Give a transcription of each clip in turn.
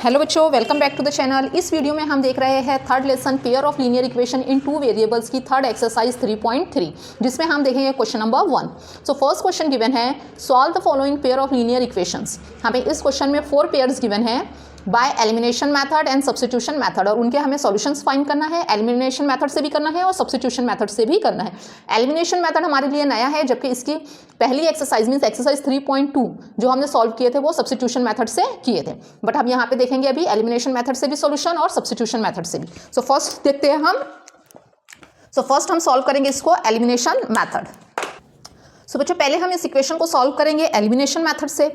Hello बच्चों, welcome back to the channel. इस video में हम देख रहे हैं third lesson pair of linear equation in two variables की थर्ड एक्सरसाइज 3.3, जिसमें हम देखेंगे question number 1। So first question given है, solve the following pair of linear equations. हमें इस क्वेश्चन में 4 पेयर्स गिवन है by elimination method and substitution method, और उनके हमें सॉल्यूशंस फाइंड करना है। एलिमिनेशन मेथड से भी करना है और सब्स्टिट्यूशन मेथड से भी करना है। एलिमिनेशन मेथड हमारे लिए नया है, जबकि इसकी पहली एक्सरसाइज मीन्स एक्सरसाइज 3.2 जो हमने सॉल्व किए थे वो सब्स्टिट्यूशन मेथड से किए थे, बट हम यहाँ पे देखेंगे अभी एलिमिनेशन मेथड से भी सॉल्यूशन और सब्स्टिट्यूशन मेथड से भी। सो फर्स्ट देखते हैं हम। फर्स्ट हम सॉल्व करेंगे इसको एलिमिनेशन मेथड। सो बच्चों, पहले हम इस इक्वेशन को सॉल्व करेंगे एलिमिनेशन मेथड से।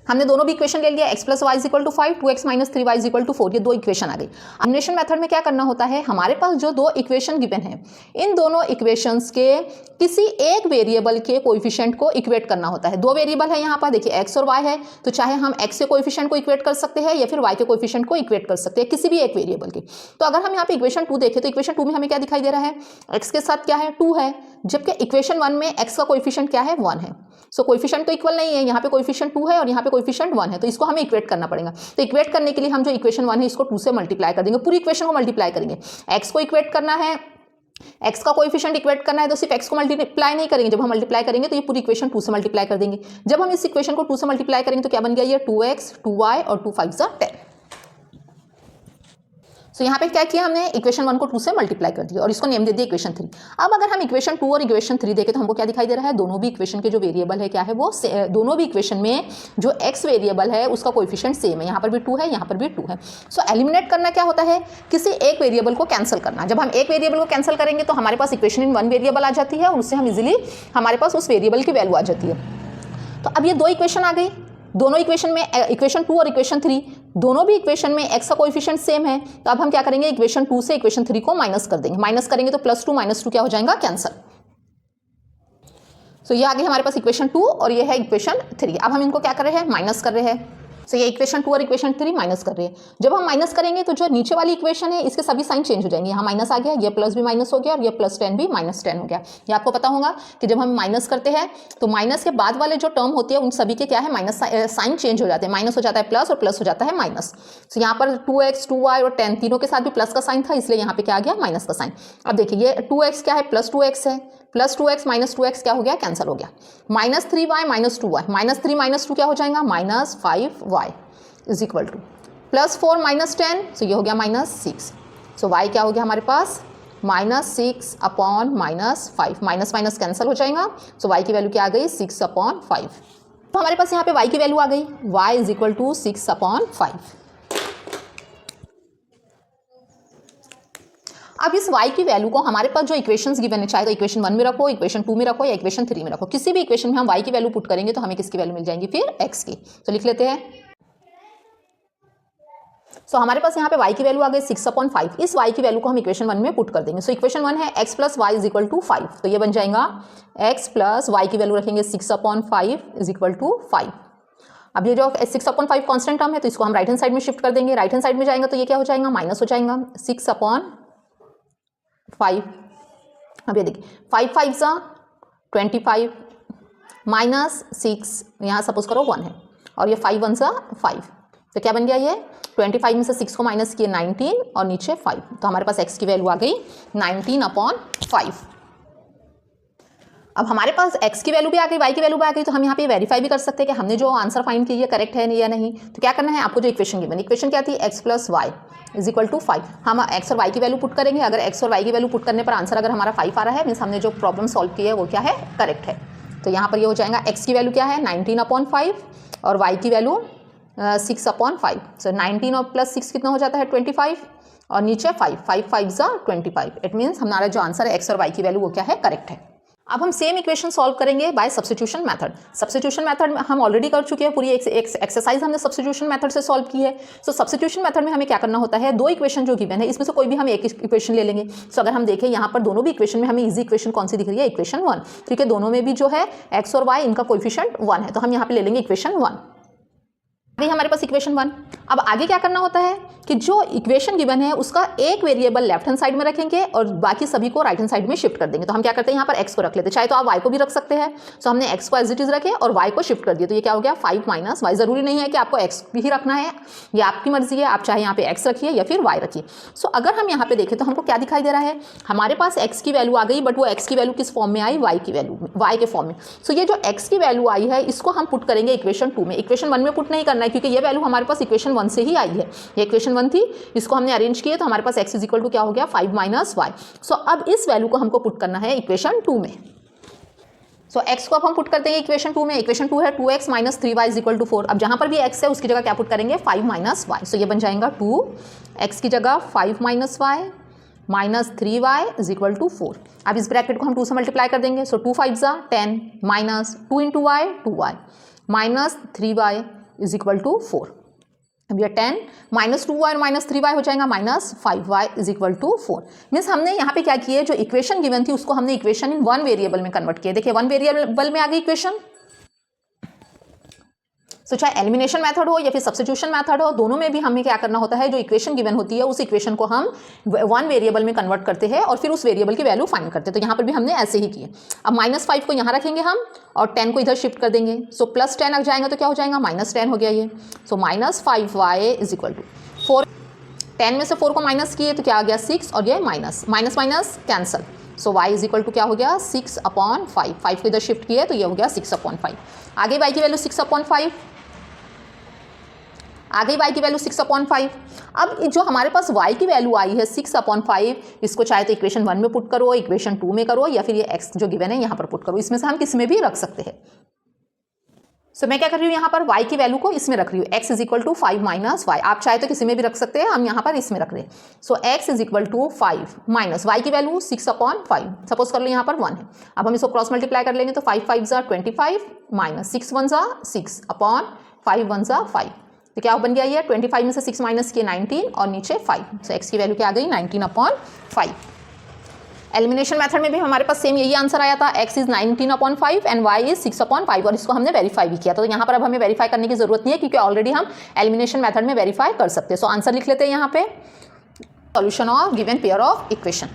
हमने दोनों भी इक्वेशन ले लिया, x + y = 5, 2x - 3y = 4, ये दो इक्वेशन आ गई। एलिमिनेशन मेथड में क्या करना होता है, हमारे पास जो दो इक्वेशन गिवन है, इन दोनों इक्वेशंस के किसी एक वेरिएबल के कोएफिशिएंट को इक्वेट करना होता है। दो वेरिएबल है यहाँ पर, देखिए x और y है, तो चाहे हम x के कोएफिशिएंट को इक्वेट कर सकते हैं या फिर y के कोएफिशिएंट को इक्वेट कर सकते हैं, किसी भी एक वेरिएबल के। तो अगर हम यहाँ पे इक्वेशन 2 देखें तो इक्वेशन 2 में हमें क्या दिखाई दे रहा है, x के साथ क्या है 2 है, जबकि इक्वेशन 1 में x का कोएफिशिएंट क्या है 1 है। सो कोएफिशिएंट तो इक्वल नहीं है, यहाँ पे कोएफिशिएंट 2 है और यहाँ पे कोएफिशिएंट 1 है, तो इसको हमें इक्वेट करना पड़ेगा। तो इक्वेट करने के लिए हम जो इक्वेशन 1 है इसको 2 से मल्टीप्लाई कर देंगे, पूरी इक्वेशन को मल्टीप्लाई करेंगे। x को इक्वेट करना है, x का कोएफिशिएंट इक्वेट करना है, तो सिर्फ x को मल्टीप्लाई नहीं करेंगे, जब हम मल्टीप्लाई करेंगे तो ये पूरी इक्वेशन 2 से मल्टीप्लाई कर देंगे। जब हम इस इक्वेशन को 2 से मल्टीप्लाई करेंगे तो क्या बन गया, ये 2x 2y और 2 5 10। तो यहाँ पे क्या किया हमने, इक्वेशन 1 को 2 से मल्टीप्लाई कर दिया और इसको नेम दे दिया इक्वेशन 3। अब अगर हम इक्वेशन 2 और इक्वेशन 3 देखें तो हमको क्या दिखाई दे रहा है, दोनों भी इक्वेशन के जो वेरिएबल है क्या है वो दोनों भी इक्वेशन में जो x वेरिएबल है उसका कोएफिशिएंट सेम है, यहाँ पर भी 2 है, यहाँ पर भी 2 है। सो एलिमिनेट करना क्या होता है, किसी एक वेरिएबल को कैंसिल करना। जब हम एक वेरिएबल को कैंसिल करेंगे तो हमारे पास इक्वेशन इन 1 वेरिएबल आ जाती है और उससे हम इजिली हमारे पास उस वेरिएबल की वैल्यू आ जाती है। तो अब ये दो इक्वेशन आ गई, दोनों इक्वेशन में इक्वेशन 2 और इक्वेशन 3 दोनों भी इक्वेशन में x का कोएफिशिएंट सेम है। तो अब हम क्या करेंगे, इक्वेशन 2 से इक्वेशन 3 को माइनस कर देंगे। माइनस करेंगे तो +2 - 2 क्या हो जाएगा, कैंसल। तो ये आ गई हमारे पास इक्वेशन 2 और ये है इक्वेशन 3। अब हम इनको क्या कर रहे हैं, माइनस कर रहे हैं। तो ये इक्वेशन 2 और इक्वेशन 3 माइनस कर रहे हैं। जब हम माइनस करेंगे तो जो नीचे वाली इक्वेशन है इसके सभी साइन चेंज हो जाएंगे। यहाँ माइनस आ गया, ये प्लस भी माइनस हो गया और ये +10 भी -10 हो गया। ये आपको पता होगा कि जब हम माइनस करते हैं तो माइनस के बाद वाले जो टर्म होते हैं उन सभी के क्या है, माइनस साइन चेंज हो जाते हैं। माइनस हो जाता है प्लस और प्लस हो जाता है माइनस। तो यहाँ पर 2x 2y और 10 तीनों के साथ भी प्लस का साइन था, इसलिए यहाँ पे क्या आ गया, माइनस का साइन। अब देखिए ये 2x क्या है, +2x है, +2x - 2x क्या हो गया, कैंसिल हो गया। -3y - 2y, -3 - 2 क्या हो जाएगा, -5y इज इक्वल टू +4 - 10, तो ये हो गया -6। सो y क्या हो गया हमारे पास, -6 अपॉन -5, माइनस माइनस कैंसिल हो जाएगा। सो y की वैल्यू क्या आ गई, 6/5। तो हमारे पास यहाँ पे y की वैल्यू आ गई, y इज इक्वल टू 6/5। अब इस y की वैल्यू को हमारे पास जो इक्वेशंस गिवन है, चाहे तो इक्वेशन 1 में रखो, इक्वेशन 2 में रखो या इक्वेशन 3 में रखो, किसी भी इक्वेशन में हम y की वैल्यू पुट करेंगे तो हमें किसकी वैल्यू मिल जाएंगी, फिर x की। तो लिख लेते हैं। सो हमारे पास यहाँ पे y की वैल्यू आ गई 6/5। इस y की वैल्यू को हम इक्वेशन 1 में पुट कर देंगे। सो इक्वेशन 1 है x + y = 5, तो ये बन जाएगा x + y की वैल्यू रखेंगे 6/5 = 5। अब ये जो 6/5 कांस्टेंट टर्म है तो इसको हम राइट हैंड साइड में शिफ्ट कर देंगे। राइट हैंड साइड में जाएगा तो ये क्या हो जाएगा, माइनस हो जाएगा 6/5। अब ये देखिए 5 5 25 -6, यहाँ सपोज करो 1 है और ये 5 1 5, तो क्या बन गया, ये 25 में से 6 को माइनस किए 19 और नीचे 5, तो हमारे पास x की वैल्यू आ गई 19/5। अब हमारे पास x की वैल्यू भी आ गई, y की वैल्यू भी आ गई, तो हम यहाँ पे वेरीफाई भी कर सकते हैं कि हमने जो आंसर फाइंड किया है करेक्ट है या नहीं। तो क्या करना है, आपको जो इक्वेशन गिवन, इक्वेशन क्या थी, x + y = 5। हम x और y की वैल्यू पुट करेंगे। अगर x और y की वैल्यू पुट करने पर आंसर अगर हमारा 5 आ रहा है, मीन्स हमने जो प्रॉब्लम सॉल्व की है वो क्या है, करेक्ट है। तो यहाँ पर ये हो जाएगा, x की वैल्यू क्या है 19/5 और y की वैल्यू 6/5। सो 19 और +6 कितना हो जाता है, 25 और नीचे 5 5 5 25। इट मीन्स हमारा जो आंसर है x और y की वैल्यू वो क्या है, करेक्ट है। अब हम सेम इक्वेशन सॉल्व करेंगे by substitution method. Substitution method हम ऑलरेडी कर चुके हैं, पूरी एक एक्सरसाइज हमने सब्स्टिट्यूशन मेथड से सॉल्व की है। सो सब्स्टिट्यूशन मेथड में हमें क्या करना होता है, दो इक्वेशन जो गिवन है इसमें से कोई भी हम एक इक्वेशन ले लेंगे। सो अगर हम देखें यहाँ पर दोनों भी इक्वेशन में हमें इजी इक्वेशन कौन सी दिख रही है, इक्वेशन 1, क्योंकि दोनों में भी जो है x और y इनका कोएफिशिएंट 1 है, तो हम यहाँ पे ले लेंगे इक्वेशन 1। हमारे पास इक्वेशन 1। अब आगे क्या करना होता है कि जो इक्वेशन गिवन है उसका एक वेरिएबल लेफ्ट हैंड साइड में रखेंगे और बाकी सभी को राइट हैंड साइड में शिफ्ट कर देंगे। तो हम क्या करते हैं, यहाँ पर x को रख लेते हैं, चाहे तो आप y को भी रख सकते हैं। सो हमने x को एज इट इज रखे और y को शिफ्ट कर दिया, तो ये क्या हो गया 5 माइनस y। जरूरी नहीं है कि आपको x ही रखना है, ये आपकी मर्जी है, आप चाहे यहाँ पे x रखिए या फिर y रखिए। सो अगर हम यहाँ पे देखें तो हमको क्या दिखाई दे रहा है, हमारे पास x की वैल्यू आ गई, बट वो x की वैल्यू किस फॉर्म में आई, y की वैल्यू y के फॉर्म में। सो ये जो x की वैल्यू आई है इसको हम पुट करेंगे इक्वेशन 2 में। इक्वेशन 1 में पुट नहीं करना है क्योंकि ये वैल्यू हमारे पास इक्वेशन 1 से ही आई है, ये इक्वेशन 1 थी, इसको हमने अरेंज किए तो हमारे पास x इज इक्वल टू क्या हो गया 5 माइनस वाई। सो अब इस वैल्यू को हमको पुट करना है इक्वेशन 2 में। सो x को अब हम पुट करते हैं इक्वेशन 2 में। इक्वेशन 2 है 2x minus 3y is equal to 4। अब जहां पर भी x है उसकी जगह क्या पुट करेंगे 5 माइनस वाई। सो ये बन जाएगा 2x की जगह 5 minus y minus 3y is equal to 4। अब इस ब्रैकेट को हम 2 से मल्टीप्लाई कर देंगे। सो 2 5 जा 10 minus 2 into y 2y minus 3y is equal to 4। अब ये 10 माइनस 2y और माइनस 3y हो जाएगा minus 5y is equal to 4। Means हमने यहाँ पे क्या किया, जो इक्वेशन गिवन थी उसको हमने इक्वेशन इन 1 वेरिएबल में कन्वर्ट किया। देखिए 1 वेरिएबल में आ गई इक्वेशन। सो चाहे एलिमिनेशन मेथड हो या फिर सब्स्टिट्यूशन मेथड हो, दोनों में भी हमें क्या करना होता है, जो इक्वेशन गिवन होती है उस इक्वेशन को हम 1 वेरिएबल में कन्वर्ट करते हैं और फिर उस वेरिएबल की वैल्यू फाइंड करते हैं। तो यहाँ पर भी हमने ऐसे ही किए। अब माइनस 5 को यहाँ रखेंगे हम और 10 को इधर शिफ्ट कर देंगे। सो प्लस 10 आ जाएगा तो क्या हो जाएगा माइनस 10 हो गया ये। So minus 5y is equal to 4। 10 में से 4 को माइनस किए तो क्या आ गया 6 और ये minus minus minus cancel. So y is equal to क्या हो गया 6/5। 5 को इधर शिफ्ट किए तो ये हो गया 6/5। आगे y की वैल्यू 6/5, आगे y की वैल्यू 6/5। अब जो हमारे पास y की वैल्यू आई है 6/5, इसको चाहे तो इक्वेशन 1 में पुट करो, इक्वेशन 2 में करो या फिर ये x जो गिवन है यहाँ पर पुट करो। इसमें से हम किस में भी रख सकते हैं। सो मैं क्या कर रही हूँ यहाँ पर y की वैल्यू को इसमें रख रही हूँ, x is equal to 5 minus y. आप चाहे तो किसी में भी रख सकते हैं, हम यहाँ पर इसमें रख रहे हैं। So x is equal to 5 minus y की वैल्यू 6/5। सपोज कर लो यहाँ पर 1 है। अब हम इसको क्रॉस मल्टीप्लाई कर लेंगे तो 5 5 जा 25 माइनस 6 1 जा 6/5 1 जा 5। तो क्या बन गया ये 25 में से 6 माइनस किए 19 और नीचे 5। सो x की वैल्यू क्या आ गई 19/5। एलिमिनेशन मेथड में भी हमारे पास सेम यही आंसर आया था, x is 19/5 and y is 6/5 और इसको हमने वेरीफाई भी किया। तो यहाँ पर अब हमें वेरीफाई करने की जरूरत नहीं है क्योंकि ऑलरेडी हम एलिमिनेशन मेथड में वेरीफाई कर सकते हैं। सो आंसर लिख लेते हैं यहाँ पे, solution of given pair of equation.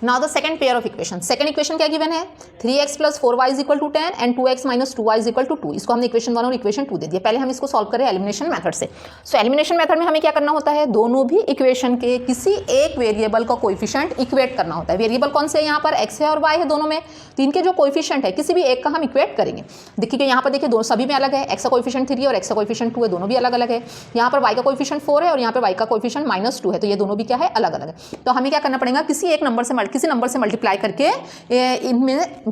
Now the second pair of equation. Second equation क्या गिवन है 3x plus 4y is equal to 10 and 2x minus 2y is equal to 2। इसको हमने इक्वेशन 1 और इक्वेशन 2 दे दिया। पहले हम इसको सॉल्व करें एलिमिनेशन मेथड से। सो एलिमिनेशन मेथड में हमें क्या करना होता है, दोनों भी इक्वेशन के किसी एक वेरिएबल का कोएफिशिएंट इक्वेट करना होता है। वेरिएबल कौन से है यहाँ पर, x है और y है दोनों में, तो इनके जो कोएफिशिएंट है किसी भी एक का हम इक्वेट करेंगे। देखिए यहाँ पर देखिए दोनों सभी में अलग है, x का कोएफिशिएंट 3 और x का कोएफिशिएंट 2 है, दोनों भी अलग अलग है। यहाँ पर y का कोएफिशिएंट 4 है और यहाँ पर y का कोएफिशिएंट -2 है, तो ये दोनों भी क्या है अलग अलग है। तो हमें क्या करना पड़ेगा, किसी नंबर से मल्टीप्लाई करके इनमें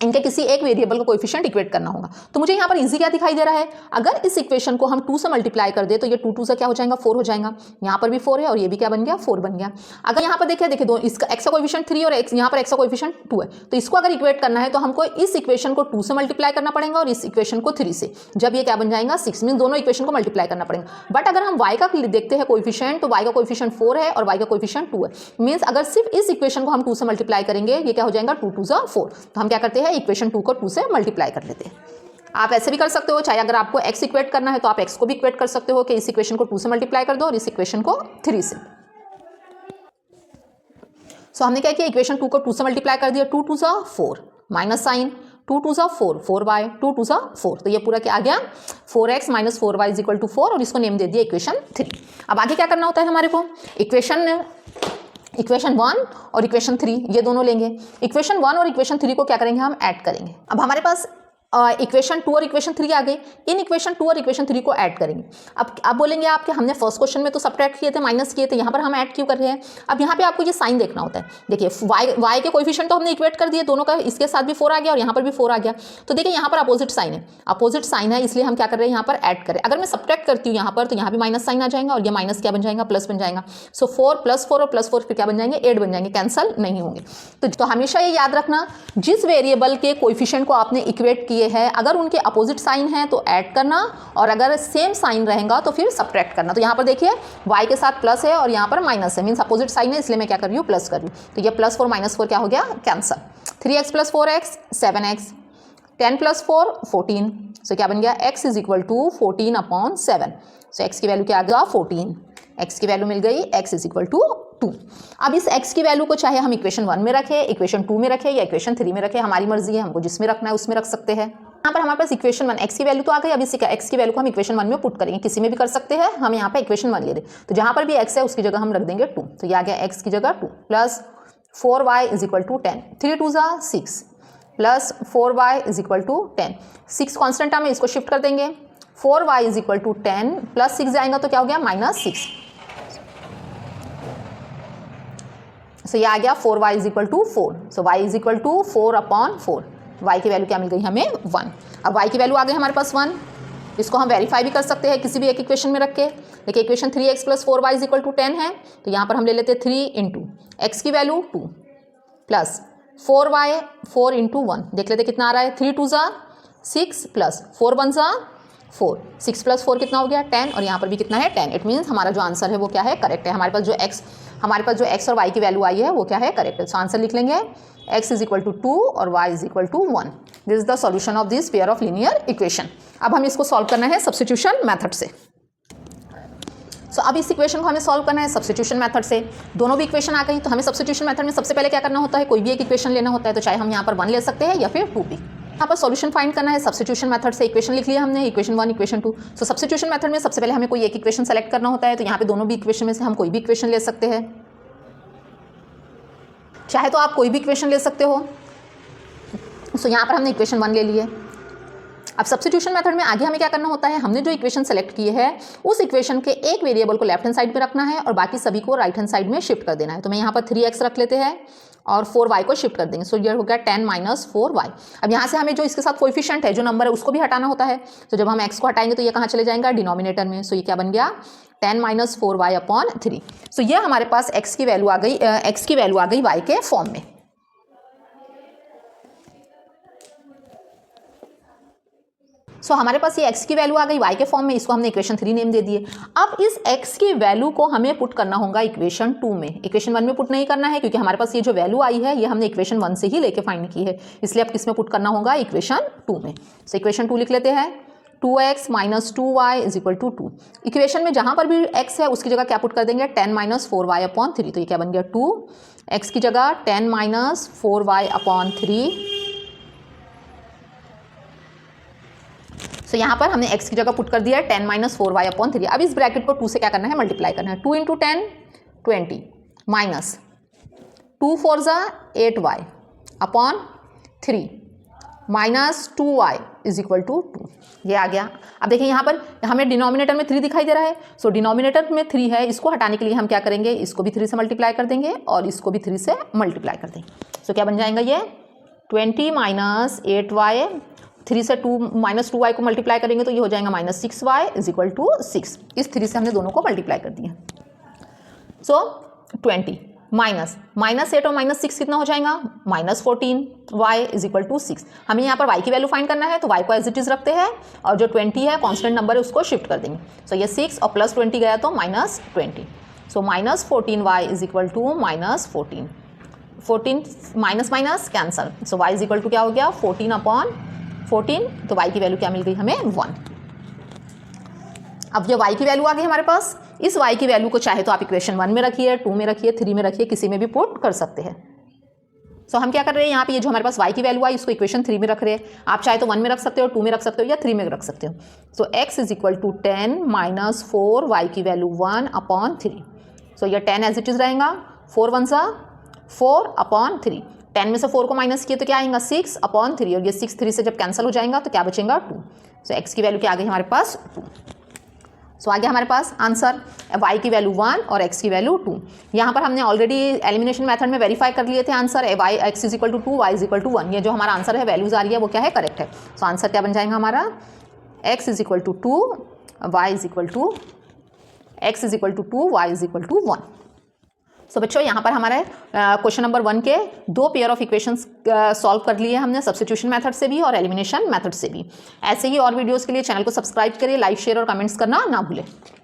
इनके किसी एक वेरिएबल को कोएफिशिएंट इक्वेट करना होगा। तो मुझे यहाँ पर इजी क्या दिखाई दे रहा है, अगर इस इक्वेशन को हम 2 से मल्टीप्लाई कर दे तो ये 2 से क्या हो जाएगा 4 हो जाएगा। यहाँ पर भी 4 है और ये भी क्या बन गया 4 बन गया। अगर यहाँ पर देखिए दो इसका x का कोएफिशिएंट 3 और यहाँ पर x का कोएफिशिएंट 2 है, तो इसको अगर इक्वेट करना है तो हमको इस इक्वेशन को 2 से मल्टीप्लाई करना पड़ेगा और इस इक्वेशन को 3 से। जब ये क्या बन जाएगा 6, मीन दोनों इक्वेशन को मल्टीप्लाई करना पड़ेगा। बट अगर हम y का देखते हैं कोएफिशिएंट, तो y का कोएफिशिएंट 4 है और y का कोएफिशिएंट 2 है। मीन्स अगर सिर्फ इस इक्वेशन को हम 2 से मल्टीप्लाई करेंगे, ये क्या हो जाएगा 2 2 जा 4। तो हम क्या करते हैं इक्वेशन 2 को 2 से मल्टीप्लाई कर लेते हैं। आप ऐसे भी कर सकते हो, चाहे अगर आपको x इक्वेट करना है तो आप x को भी इक्वेट कर सकते हो कि इस इक्वेशन को 2 से मल्टीप्लाई कर दो और इस इक्वेशन को 3 से। सो हमने क्या किया, इक्वेशन 2 को 2 से मल्टीप्लाई कर दिया, 2 2 जा 4 माइनस साइन 2 2 जा 4 4y 2 2 जा 4। तो ये पूरा क्या आ गया 4x minus 4y is equal to 4 और इसको नेम दे दिया इक्वेशन 3। अब आगे क्या करना होता है हमारे को, इक्वेशन 1 और इक्वेशन 3 ये दोनों लेंगे। इक्वेशन 1 और इक्वेशन 3 को क्या करेंगे हम ऐड करेंगे। अब हमारे पास इक्वेशन 2 और इक्वेशन 3 आ गई, इन इक्वेशन 2 और इक्वेशन 3 को ऐड करेंगे। अब बोलेंगे आप कि हमने फर्स्ट क्वेश्चन में तो सब्ट्रैक्ट किए थे, माइनस किए थे, यहाँ पर हम ऐड क्यों कर रहे हैं। अब यहाँ पे आपको ये साइन देखना होता है। देखिए y के कोएफिशिएंट तो हमने इक्वेट कर दिए दोनों का, इसके साथ भी 4 आ गया और यहाँ पर भी 4 आ गया। तो देखिए यहाँ पर अपोजिट साइन है, अपोजिट साइन है, इसलिए हम क्या कर रहे हैं यहाँ पर ऐड करें। अगर मैं सब्ट्रैक्ट करती हूँ यहाँ पर तो यहाँ भी माइनस साइन आ जाएगा और ये माइनस क्या बन जाएगा प्लस बन जाएगा। सो 4 + 4 और +4 फिर क्या बन जाएंगे 8 बन जाएंगे, कैंसल नहीं होंगे। तो हमेशा ये याद रखना, जिस वेरिएबल के कोएफिशिएंट को आपने इक्वेट किए हैं अगर उनके अपोजिट साइन है तो ऐड करना और अगर सेम साइन रहेगा तो फिर सब्ट्रैक्ट करना। तो यहाँ पर देखिए y के साथ प्लस है और यहाँ पर माइनस है, मीन्स अपोजिट साइन है, इसलिए मैं क्या कर रही हूँ प्लस कर रही हूँ। तो ये +4 - 4 क्या हो गया कैंसल। 3x + 4x 7x, 10 + 4 14। सो क्या बन गया x is equal to 14/7। So x की वैल्यू क्या आ गया 14। x की वैल्यू मिल गई x इज इक्वल टू 2। अब इस x की वैल्यू को चाहे हम इक्वेशन 1 में रखें, इक्वेशन 2 में रखें या इक्वेशन 3 में रखें, हमारी मर्जी है, हमको जिसमें रखना है उसमें रख सकते हैं। यहाँ पर हमारे पास इक्वेशन 1 x की वैल्यू तो आ गई। अब इस x की वैल्यू को हम इक्वेशन 1 में पुट करेंगे, किसी में भी कर सकते हैं। हम यहाँ पे इक्वेशन 1 ले रहे, तो जहाँ पर भी x है उसकी जगह हम रख देंगे 2। तो ये आ गया x की जगह 2 plus 4y is equal to 10, 3 2 6 plus 4y is equal to 10। 6 constant term है, इसको शिफ्ट कर देंगे। 4y is equal to 10 plus 6 जाएगा तो क्या हो गया -6। सो ये आ गया 4y is equal to 4। So y is equal to 4/4। y की वैल्यू क्या मिल गई हमें 1। अब y की वैल्यू आ गई हमारे पास 1। इसको हम वेरीफाई भी कर सकते हैं किसी भी एक इक्वेशन में रख के। देखिए equation 3x + 4y is equal to 10 है, तो यहाँ पर हम ले लेते हैं 3 × x की वैल्यू 2 प्लस 4y 4 × 1। देख लेते कितना आ रहा है, 3 2 6 प्लस 4 1 4। 6 + 4 कितना हो गया 10, और यहाँ पर भी कितना है 10। इट मीन्स हमारा जो आंसर है वो क्या है, करेक्ट है। हमारे पास जो x और y की वैल्यू आई है वो क्या है, करेक्ट है। तो आंसर लिख लेंगे x इज इक्वल टू 2 और y is equal to 1। This is the solution of this pair of linear equation. अब हम इसको सॉल्व करना है सब्स्टिट्यूशन मेथड से। सो अब इस इक्वेशन को हमें सॉल्व करना है सब्स्टिट्यूशन मेथड से। दोनों भी इक्वेशन आ गई, तो हमें सब्स्टिट्यूशन मेथड में सबसे पहले क्या करना होता है, कोई भी एक इक्वेशन लेना होता है। तो चाहे हम यहाँ पर 1 ले सकते हैं या फिर 2 भी। यहाँ पर सॉल्यूशन फाइंड करना है सब्स्टिट्यूशन मेथड से। इक्वेशन लिख लिया हमने, इक्वेशन 1 इक्वेशन 2। सो सब्स्टिट्यूशन मेथड में सबसे पहले हमें कोई एक इक्वेशन सेलेक्ट करना होता है। तो यहाँ पे दोनों भी इक्वेशन में से हम कोई भी इक्वेशन ले सकते हैं। चाहे तो आप कोई भी इक्वेशन ले सकते हो। सो यहाँ पर हमने इक्वेशन 1 ले लिए। अब सब्स्टिट्यूशन मेथड में आगे हमें क्या करना होता है, हमने जो इक्वेशन सेलेक्ट की है उस इक्वेशन के एक वेरिएबल को लेफ्ट हैंड साइड में रखना है और बाकी सभी को राइट हैंड साइड में शिफ्ट कर देना है। तो मैं यहाँ पर 3x रख लेते हैं और 4y को शिफ्ट कर देंगे। सो ये हो गया 10 - 4y। अब यहाँ से हमें जो इसके साथ कोएफिशिएंट है, जो नंबर है, उसको भी हटाना होता है। तो जब हम x को हटाएंगे तो ये कहाँ चले जाएगा, डिनोमिनेटर में। सो ये क्या बन गया 10 - 4y/3। सो ये हमारे पास x की वैल्यू आ गई y के फॉर्म में। सो हमारे पास ये x की वैल्यू आ गई y के फॉर्म में। इसको हमने इक्वेशन 3 नेम दे दिए। अब इस x की वैल्यू को हमें पुट करना होगा इक्वेशन 2 में। इक्वेशन 1 में पुट नहीं करना है, क्योंकि हमारे पास ये जो वैल्यू आई है ये हमने इक्वेशन 1 से ही लेके फाइंड की है। इसलिए अब किस में पुट करना होगा, इक्वेशन 2 में। सो इक्वेशन 2 लिख लेते हैं, 2x - 2y is equal to 2। Equation में जहाँ पर भी x है उसकी जगह क्या पुट कर देंगे, 10 - 4y/3। तो ये क्या बन गया 2x की जगह 10 - 4y/3। सो यहाँ पर हमने x की जगह पुट कर दिया है 10 - 4y/3। अब इस ब्रैकेट को 2 से क्या करना है, मल्टीप्लाई करना है। 2 × 10 20 minus 2 4 8y/3 minus 2y is equal to 2। ये आ गया। अब देखिए यहाँ पर हमें डिनोमिनेटर में 3 दिखाई दे रहा है। सो डिनोमिनेटर में 3 है, इसको हटाने के लिए हम क्या करेंगे, इसको भी 3 से मल्टीप्लाई कर देंगे और इसको भी 3 से मल्टीप्लाई कर देंगे। सो क्या बन जाएगा ये 20 - 8y। 3 से 2y को मल्टीप्लाई करेंगे तो ये हो जाएगा -6y इज इक्वल टू 6। इस 3 से हमने दोनों को मल्टीप्लाई कर दिया। सो 20 माइनस -8 और -6 कितना हो जाएगा, -14y इज इक्वल टू 6। हमें यहाँ पर y की वैल्यू फाइंड करना है, तो y को एज इट इज रखते हैं और जो 20 है कांस्टेंट नंबर है उसको शिफ्ट कर देंगे। सो ये 6 और प्लस 20 गया तो -20। So -14y is equal to -14। 14 minus minus cancel. So y is equal to क्या हो गया 14/14। तो y की वैल्यू क्या मिल गई हमें 1। अब ये y की वैल्यू आ गई हमारे पास। इस y की वैल्यू को चाहे तो आप इक्वेशन 1 में रखिए, 2 में रखिए, 3 में रखिए, किसी में भी पुट कर सकते हैं। सो हम क्या कर रहे हैं यहाँ पे, ये जो हमारे पास y की वैल्यू आई इसको इक्वेशन 3 में रख रहे हैं। आप चाहे तो 1 में रख सकते हो, 2 में रख सकते हो या 3 में रख सकते हो। So x is equal to 10 - 4, y की वैल्यू 1/3। सो ये 10 एज इट इज रहेगा, 4 1 4/3। 10 में से 4 को माइनस किए तो क्या आएगा 6/3, और ये 6 3 से जब कैंसिल हो जाएगा तो क्या बचेगा 2। सो x की वैल्यू क्या आ गई हमारे पास 2। सो आ गया हमारे पास आंसर, y की वैल्यू 1 और x की वैल्यू 2। यहाँ पर हमने ऑलरेडी एलिमिनेशन मेथड में वेरीफाई कर लिए थे answer, x is equal to 2, y is equal to 1। ये जो हमारा आंसर है वैल्यूज आ रही है वो क्या है, करेक्ट है। सो आंसर क्या बन जाएगा हमारा, x is equal to 2, y is equal to 2, y is equal to 1। So बच्चों यहाँ पर हमारे क्वेश्चन नंबर 1 के 2 पेयर ऑफ इक्वेशंस सॉल्व कर लिए हमने, सब्स्टिट्यूशन मेथड से भी और एलिमिनेशन मेथड से भी। ऐसे ही और वीडियोस के लिए चैनल को सब्सक्राइब करिए, लाइक शेयर और कमेंट्स करना ना भूलें।